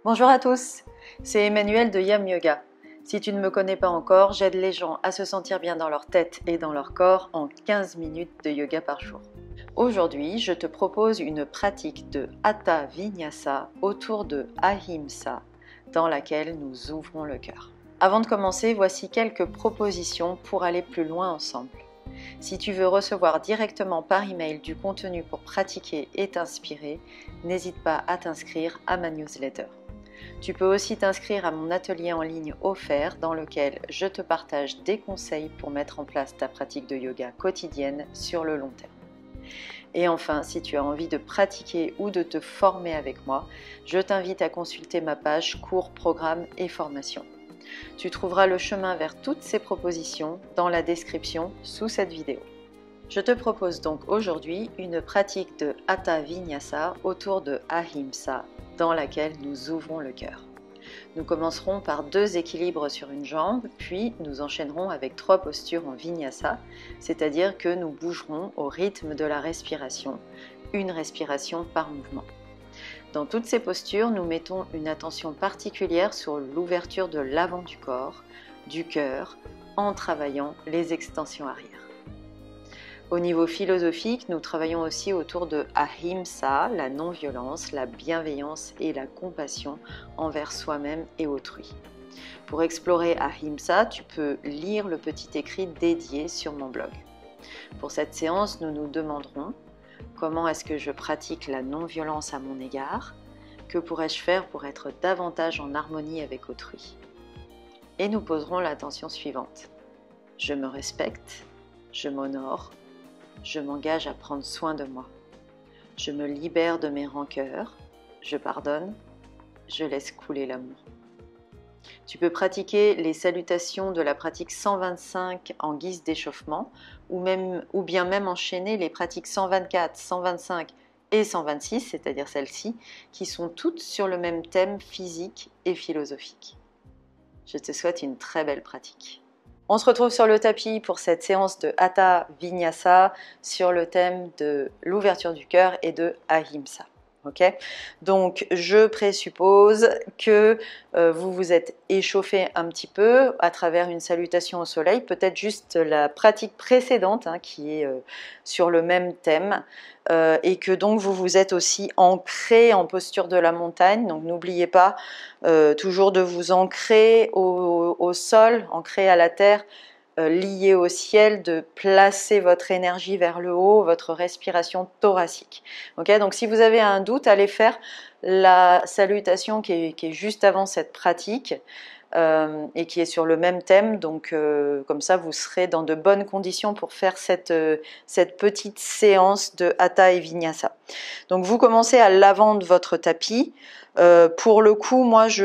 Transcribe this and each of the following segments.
Bonjour à tous, c'est Emmanuelle de Yam Yoga. Si tu ne me connais pas encore, j'aide les gens à se sentir bien dans leur tête et dans leur corps en 15 minutes de yoga par jour. Aujourd'hui, je te propose une pratique de Hatha Vinyasa autour de Ahimsa, dans laquelle nous ouvrons le cœur. Avant de commencer, voici quelques propositions pour aller plus loin ensemble. Si tu veux recevoir directement par email du contenu pour pratiquer et t'inspirer, n'hésite pas à t'inscrire à ma newsletter. Tu peux aussi t'inscrire à mon atelier en ligne offert dans lequel je te partage des conseils pour mettre en place ta pratique de yoga quotidienne sur le long terme. Et enfin, si tu as envie de pratiquer ou de te former avec moi, je t'invite à consulter ma page cours, programme et formation. Tu trouveras le chemin vers toutes ces propositions dans la description sous cette vidéo. Je te propose donc aujourd'hui une pratique de Hatha Vinyasa autour de Ahimsa, dans laquelle nous ouvrons le cœur. Nous commencerons par 2 équilibres sur une jambe, puis nous enchaînerons avec 3 postures en Vinyasa, c'est-à-dire que nous bougerons au rythme de la respiration, une respiration par mouvement. Dans toutes ces postures, nous mettons une attention particulière sur l'ouverture de l'avant du corps, du cœur, en travaillant les extensions arrière. Au niveau philosophique, nous travaillons aussi autour de Ahimsa, la non-violence, la bienveillance et la compassion envers soi-même et autrui. Pour explorer Ahimsa, tu peux lire le petit écrit dédié sur mon blog. Pour cette séance, nous nous demanderons comment est-ce que je pratique la non-violence à mon égard? Que pourrais-je faire pour être davantage en harmonie avec autrui? Et nous poserons l'attention suivante. Je me respecte, je m'honore, je m'engage à prendre soin de moi. Je me libère de mes rancœurs, je pardonne, je laisse couler l'amour. Tu peux pratiquer les salutations de la pratique 125 en guise d'échauffement ou bien même enchaîner les pratiques 124, 125 et 126, c'est-à-dire celles-ci, qui sont toutes sur le même thème physique et philosophique. Je te souhaite une très belle pratique. On se retrouve sur le tapis pour cette séance de Hatha Vinyasa sur le thème de l'ouverture du cœur et de Ahimsa. Okay, donc je présuppose que vous vous êtes échauffé un petit peu à travers une salutation au soleil, peut-être juste la pratique précédente qui est sur le même thème, et que donc vous vous êtes aussi ancré en posture de la montagne. Donc n'oubliez pas toujours de vous ancrer au sol, ancré à la terre, lié au ciel, de placer votre énergie vers le haut, votre respiration thoracique. Okay, donc si vous avez un doute, allez faire la salutation qui est juste avant cette pratique et qui est sur le même thème. Donc comme ça, vous serez dans de bonnes conditions pour faire cette petite séance de Hatha et Vinyasa. Donc vous commencez à l'avant de votre tapis. Pour le coup, moi, je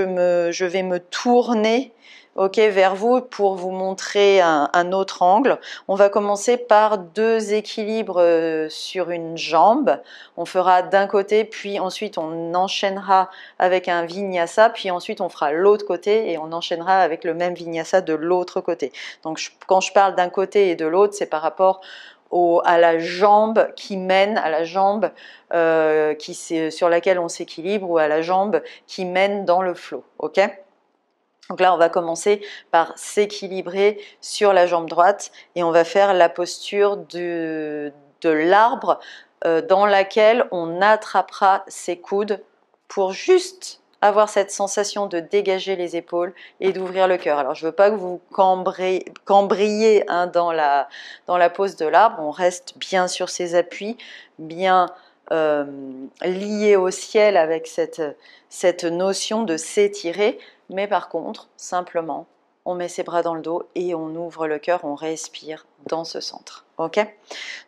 vais me tourner vers vous pour vous montrer un autre angle. On va commencer par 2 équilibres sur une jambe. On fera d'un côté, puis ensuite on enchaînera avec un Vinyasa, puis ensuite on fera l'autre côté et on enchaînera avec le même Vinyasa de l'autre côté. Donc quand je parle d'un côté et de l'autre, c'est par rapport à la jambe qui mène, à la jambe sur laquelle on s'équilibre, ou à la jambe qui mène dans le flow. Ok ? Donc là, on va commencer par s'équilibrer sur la jambe droite et on va faire la posture de l'arbre dans laquelle on attrapera ses coudes pour juste avoir cette sensation de dégager les épaules et d'ouvrir le cœur. Alors, je ne veux pas que vous cambriez dans la pose de l'arbre. On reste bien sur ses appuis, bien lié au ciel avec cette notion de s'étirer. Mais par contre, simplement, on met ses bras dans le dos et on ouvre le cœur, on respire dans ce centre. Ok ?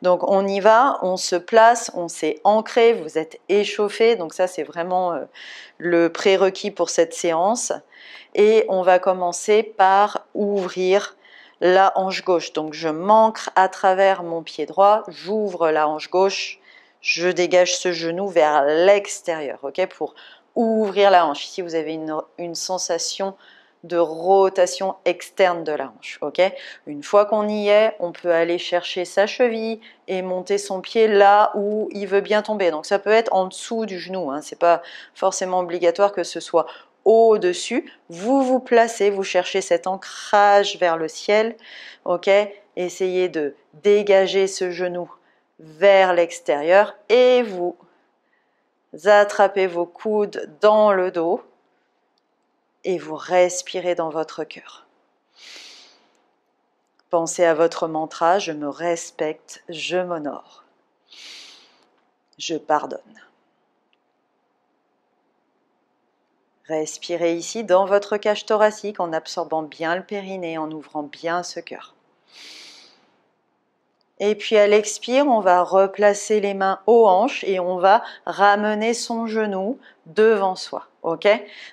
Donc on y va, on se place, on s'est ancré, vous êtes échauffé. Donc ça, c'est vraiment le prérequis pour cette séance. Et on va commencer par ouvrir la hanche gauche. Donc je m'ancre à travers mon pied droit, j'ouvre la hanche gauche, je dégage ce genou vers l'extérieur, ok, pour ouvrir la hanche. Ici, vous avez une sensation de rotation externe de la hanche. Okay, une fois qu'on y est, on peut aller chercher sa cheville et monter son pied là où il veut bien tomber. Donc ça peut être en dessous du genou, hein. Ce n'est pas forcément obligatoire que ce soit au-dessus. Vous vous placez, vous cherchez cet ancrage vers le ciel. Ok, essayez de dégager ce genou vers l'extérieur et vous attrapez vos coudes dans le dos et vous respirez dans votre cœur. Pensez à votre mantra, je me respecte, je m'honore, je pardonne. Respirez ici dans votre cage thoracique en absorbant bien le périnée, en ouvrant bien ce cœur. Et puis à l'expire, on va replacer les mains aux hanches et on va ramener son genou devant soi. Ok ?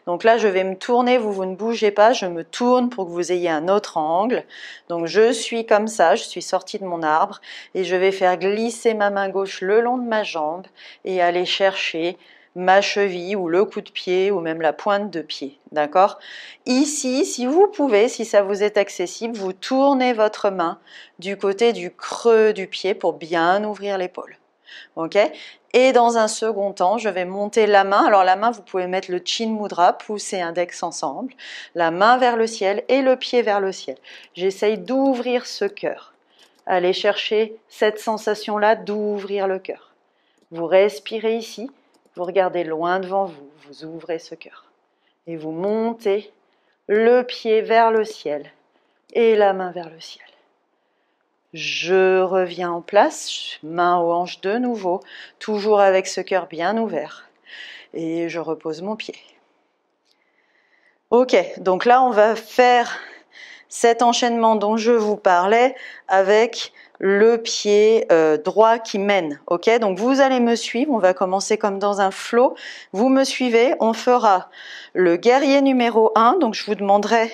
Donc là, je vais me tourner, vous ne bougez pas, je me tourne pour que vous ayez un autre angle. Donc je suis comme ça, je suis sortie de mon arbre et je vais faire glisser ma main gauche le long de ma jambe et aller chercher ma cheville ou le coup de pied ou même la pointe de pied, d'accord? Ici, si vous pouvez, si ça vous est accessible, vous tournez votre main du côté du creux du pied pour bien ouvrir l'épaule, ok? Et dans un second temps, je vais monter la main. Alors la main, vous pouvez mettre le Chin Mudra, pouce et index ensemble, la main vers le ciel et le pied vers le ciel. J'essaye d'ouvrir ce cœur. Allez chercher cette sensation-là d'ouvrir le cœur. Vous respirez ici. Vous regardez loin devant vous, vous ouvrez ce cœur. Et vous montez le pied vers le ciel et la main vers le ciel. Je reviens en place, main aux hanches de nouveau, toujours avec ce cœur bien ouvert. Et je repose mon pied. Ok, donc là on va faire cet enchaînement dont je vous parlais avec le pied droit qui mène. Ok, donc vous allez me suivre, on va commencer comme dans un flow. Vous me suivez, on fera le guerrier numéro 1. Donc je vous demanderai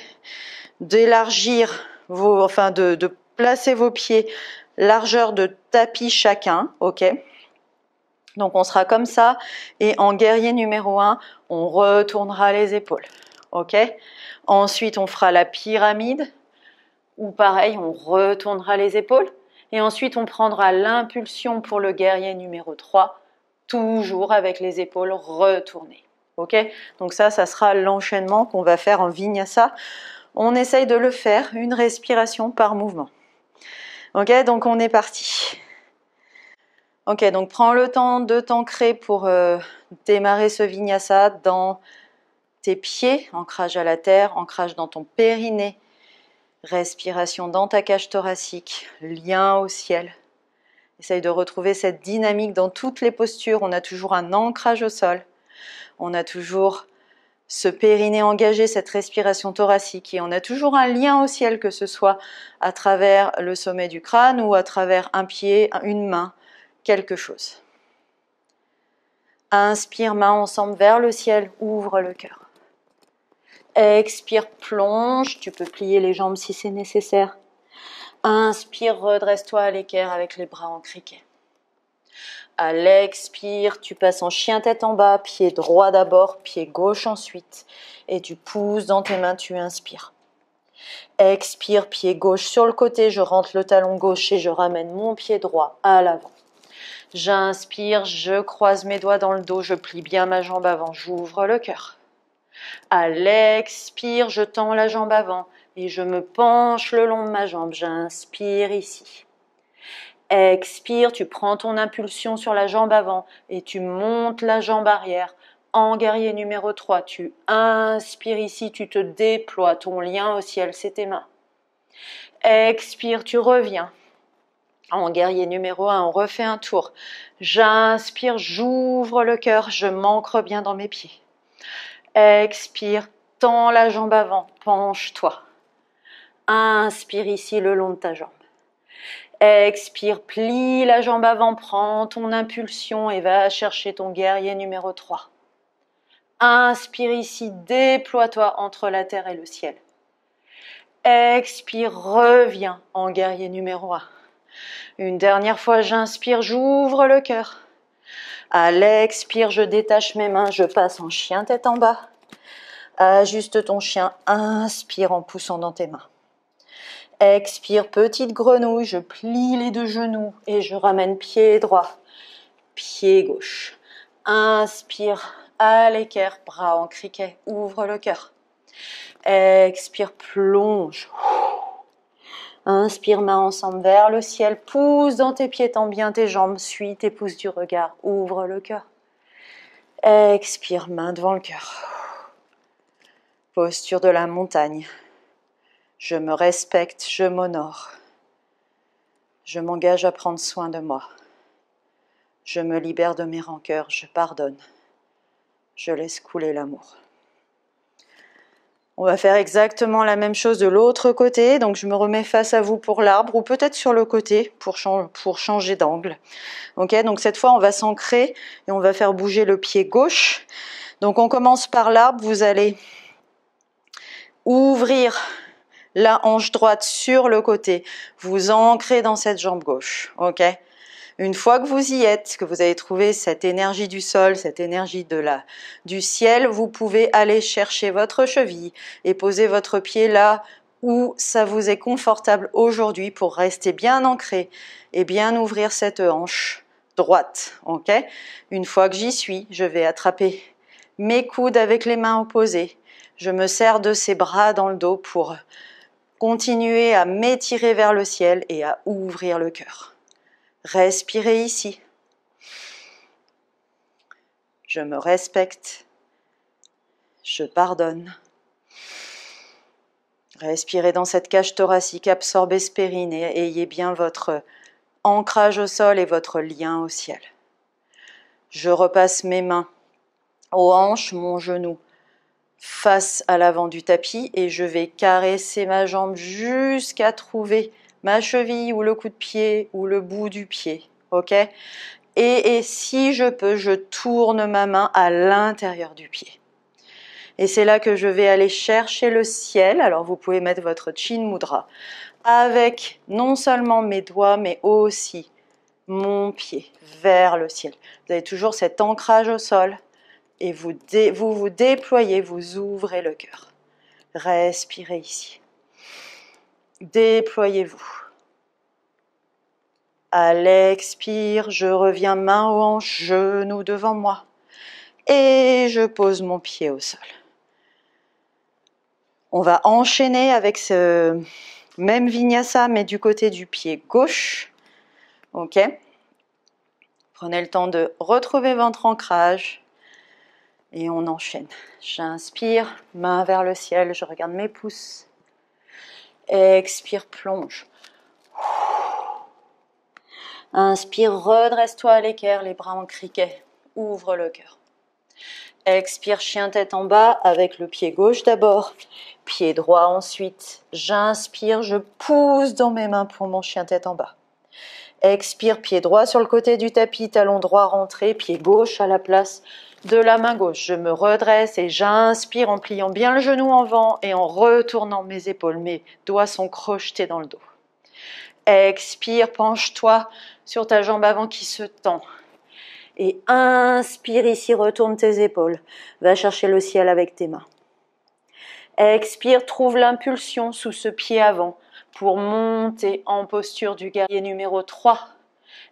d'élargir de placer vos pieds largeur de tapis chacun. Ok, donc on sera comme ça et en guerrier numéro 1, on retournera les épaules. Ok, ensuite on fera la pyramide où pareil, on retournera les épaules. Et ensuite, on prendra l'impulsion pour le guerrier numéro 3, toujours avec les épaules retournées. Ok ? Donc ça sera l'enchaînement qu'on va faire en Vinyasa. On essaye de le faire, une respiration par mouvement. Ok ? Donc on est parti. Ok, donc prends le temps de t'ancrer pour démarrer ce Vinyasa dans tes pieds, ancrage à la terre, ancrage dans ton périnée. Respiration dans ta cage thoracique, lien au ciel. Essaye de retrouver cette dynamique dans toutes les postures. On a toujours un ancrage au sol. On a toujours ce périnée engagé, cette respiration thoracique. Et on a toujours un lien au ciel, que ce soit à travers le sommet du crâne ou à travers un pied, une main, quelque chose. Inspire, main ensemble vers le ciel, ouvre le cœur. Expire, plonge, tu peux plier les jambes si c'est nécessaire. Inspire, redresse-toi à l'équerre avec les bras en criquet. À l'expire, tu passes en chien tête en bas, pied droit d'abord, pied gauche ensuite. Et tu pousses dans tes mains, tu inspires. Expire, pied gauche sur le côté, je rentre le talon gauche et je ramène mon pied droit à l'avant. J'inspire, je croise mes doigts dans le dos, je plie bien ma jambe avant, j'ouvre le cœur. À l'expire, je tends la jambe avant et je me penche le long de ma jambe. J'inspire ici. Expire, tu prends ton impulsion sur la jambe avant et tu montes la jambe arrière. En guerrier numéro 3, tu inspires ici, tu te déploies. Ton lien au ciel, c'est tes mains. Expire, tu reviens. En guerrier numéro 1, on refait un tour. J'inspire, j'ouvre le cœur, je m'ancre bien dans mes pieds. Expire, tends la jambe avant, penche-toi. Inspire ici le long de ta jambe. Expire, plie la jambe avant, prends ton impulsion et va chercher ton guerrier numéro 3. Inspire ici, déploie-toi entre la terre et le ciel. Expire, reviens en guerrier numéro 1. Une dernière fois, j'inspire, j'ouvre le cœur. À l'expire, je détache mes mains, je passe en chien tête en bas. Ajuste ton chien, inspire en poussant dans tes mains. Expire, petite grenouille, je plie les deux genoux et je ramène pied droit, pied gauche. Inspire, à l'équerre, bras en criquet, ouvre le cœur. Expire, plonge. Inspire, main ensemble vers le ciel, pousse dans tes pieds, tends bien tes jambes, suis tes pouces du regard, ouvre le cœur. Expire, main devant le cœur. Posture de la montagne. Je me respecte, je m'honore. Je m'engage à prendre soin de moi. Je me libère de mes rancœurs, je pardonne. Je laisse couler l'amour. On va faire exactement la même chose de l'autre côté. Donc je me remets face à vous pour l'arbre ou peut-être sur le côté pour changer d'angle. Okay, donc cette fois on va s'ancrer et on va faire bouger le pied gauche. Donc on commence par l'arbre. Vous allez ouvrir la hanche droite sur le côté. Vous ancrez dans cette jambe gauche. Ok. Une fois que vous y êtes, que vous avez trouvé cette énergie du sol, cette énergie du ciel, vous pouvez aller chercher votre cheville et poser votre pied là où ça vous est confortable aujourd'hui pour rester bien ancré et bien ouvrir cette hanche droite. Okay ? Une fois que j'y suis, je vais attraper mes coudes avec les mains opposées. Je me sers de ces bras dans le dos pour continuer à m'étirer vers le ciel et à ouvrir le cœur. Respirez ici. Je me respecte. Je pardonne. Respirez dans cette cage thoracique, absorbez ce périnée, ayez bien votre ancrage au sol et votre lien au ciel. Je repasse mes mains aux hanches, mon genou face à l'avant du tapis et je vais caresser ma jambe jusqu'à trouver ma cheville ou le coup de pied ou le bout du pied. Ok ? Et si je peux, je tourne ma main à l'intérieur du pied. Et c'est là que je vais aller chercher le ciel. Alors vous pouvez mettre votre Chin Mudra avec non seulement mes doigts, mais aussi mon pied vers le ciel. Vous avez toujours cet ancrage au sol et vous vous déployez, vous ouvrez le cœur. Respirez ici. Déployez-vous. À l'expire, je reviens main aux hanches, genoux devant moi. Et je pose mon pied au sol. On va enchaîner avec ce même vinyasa, mais du côté du pied gauche. Ok. Prenez le temps de retrouver votre ancrage. Et on enchaîne. J'inspire, main vers le ciel, je regarde mes pouces. Expire, plonge. Inspire, redresse-toi à l'équerre, les bras en criquet. Ouvre le cœur. Expire, chien tête en bas avec le pied gauche d'abord, pied droit ensuite. J'inspire, je pousse dans mes mains pour mon chien tête en bas. Expire, pied droit sur le côté du tapis, talon droit rentré, pied gauche à la place de la main gauche. Je me redresse et j'inspire en pliant bien le genou en avant et en retournant mes épaules. Mes doigts sont crochetés dans le dos. Expire, penche-toi sur ta jambe avant qui se tend. Et inspire ici, retourne tes épaules. Va chercher le ciel avec tes mains. Expire, trouve l'impulsion sous ce pied avant pour monter en posture du guerrier numéro 3.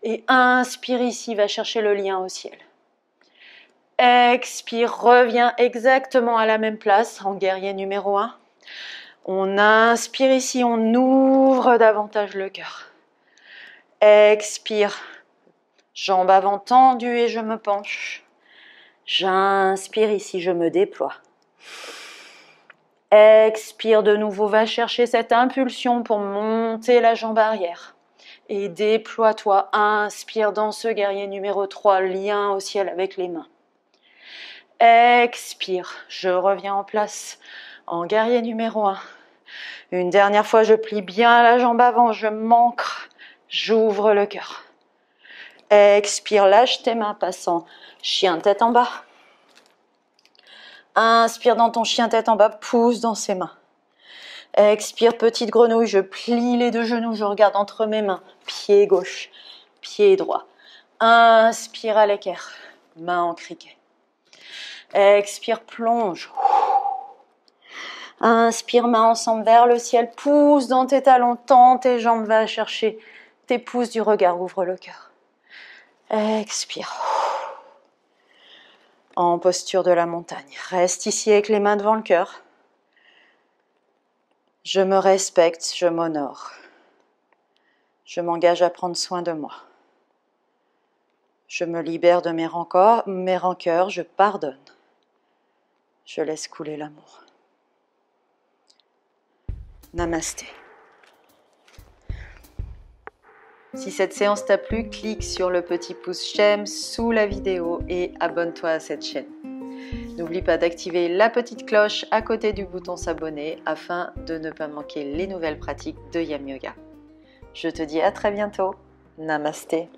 Et inspire ici, va chercher le lien au ciel. Expire, reviens exactement à la même place en guerrier numéro 1. On inspire ici, on ouvre davantage le cœur. Expire, jambes avant tendues et je me penche. J'inspire ici, je me déploie. Expire de nouveau, va chercher cette impulsion pour monter la jambe arrière. Et déploie-toi, inspire dans ce guerrier numéro 3, lien au ciel avec les mains. Expire, je reviens en place en guerrier numéro 1. Une dernière fois, je plie bien la jambe avant, je m'ancre, j'ouvre le cœur. Expire, lâche tes mains, passant chien tête en bas. Inspire dans ton chien tête en bas, pousse dans ses mains. Expire, petite grenouille, je plie les deux genoux, je regarde entre mes mains, pied gauche, pied droit. Inspire à l'équerre, main en criquet. Expire, plonge. Inspire, main ensemble vers le ciel, pousse dans tes talons, tends tes jambes, va chercher tes pouces du regard, ouvre le cœur. Expire. En posture de la montagne. Reste ici avec les mains devant le cœur. Je me respecte, je m'honore. Je m'engage à prendre soin de moi. Je me libère de mes rancœurs, je pardonne. Je laisse couler l'amour. Namasté. Si cette séance t'a plu, clique sur le petit pouce j'aime sous la vidéo et abonne-toi à cette chaîne. N'oublie pas d'activer la petite cloche à côté du bouton s'abonner afin de ne pas manquer les nouvelles pratiques de Yam Yoga. Je te dis à très bientôt. Namasté.